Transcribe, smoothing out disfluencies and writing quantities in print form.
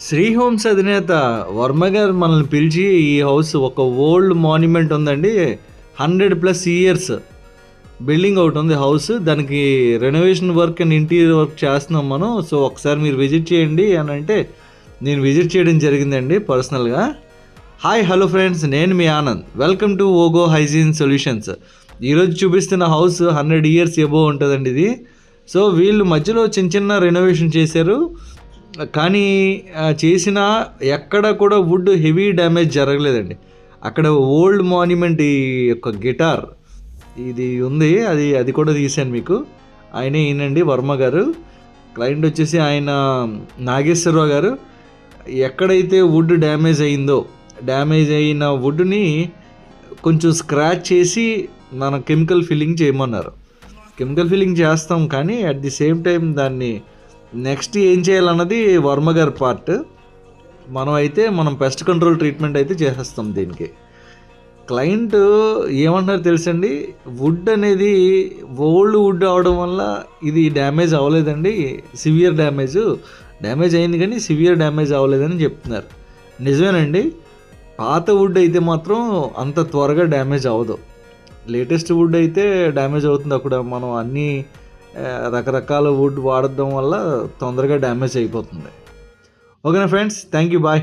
Shri homes అధినేత వర్మ గారు మనల్ని పిలిచి ఈ హౌస్ ఒక ఓల్డ్ మాన్యుమెంట్ ఉందండి, 100+ ఇయర్స్ బిల్డింగ్ ఒకటి ఉంది హౌస్. దానికి renovation work and interior work చేస్తున్నాం మనం. సో ఒకసారి మీరు విజిట్ చేయండి అని అంటే నేను విజిట్ చేయడం జరిగిందండి పర్సనల్గా. హాయ్ హలో ఫ్రెండ్స్, నేను మీ Anand. Welcome to Ogo hygiene solutions. ఈరోజు చూపిస్తున్న హౌస్ 100 ఇయర్స్ ఎబో ఉంటుందండి ఇది. సో వీళ్ళు మధ్యలో చిన్న చిన్న రెనోవేషన్ చేశారు, కానీ చేసిన ఎక్కడ కూడా వుడ్ హెవీ డ్యామేజ్ జరగలేదండి. అక్కడ ఓల్డ్ మాన్యుమెంట్ ఈ యొక్క గిటార్ ఇది ఉంది, అది కూడా తీశాను మీకు. ఆయనే ఈయనండి వర్మ గారు. క్లయింట్ వచ్చేసి ఆయన నాగేశ్వరరావు గారు. ఎక్కడైతే వుడ్ డ్యామేజ్ అయిందో, డ్యామేజ్ అయిన వుడ్ని కొంచెం స్క్రాచ్ చేసి మనం కెమికల్ ఫిల్లింగ్ చేయమన్నారు. కెమికల్ ఫిల్లింగ్ చేస్తాం, కానీ అట్ ది సేమ్ టైం దాన్ని నెక్స్ట్ ఏం చేయాలన్నది వర్మ గారి పార్ట్. మనం పెస్ట్ కంట్రోల్ ట్రీట్మెంట్ అయితే చేసేస్తాం దీనికి. క్లయింట్ ఏమంటున్నారు తెలుసండి, వుడ్ అనేది ఓల్డ్ వుడ్ అవడం వల్ల ఇది డ్యామేజ్ అవ్వలేదండి, సివియర్ డ్యామేజ్ అయింది కానీ సివియర్ డ్యామేజ్ అవ్వలేదని చెప్తున్నారు. నిజమేనండి, పాత వుడ్ అయితే మాత్రం అంత త్వరగా డ్యామేజ్ అవ్వదు. లేటెస్ట్ వుడ్ అయితే డ్యామేజ్ అవుతుంది. అక్కడ మనం అన్నీ రకరకాల వుడ్ వాడడం వల్ల తొందరగా డ్యామేజ్ అయిపోతుంది. ఓకేనా ఫ్రెండ్స్, థ్యాంక్ యూ, బాయ్.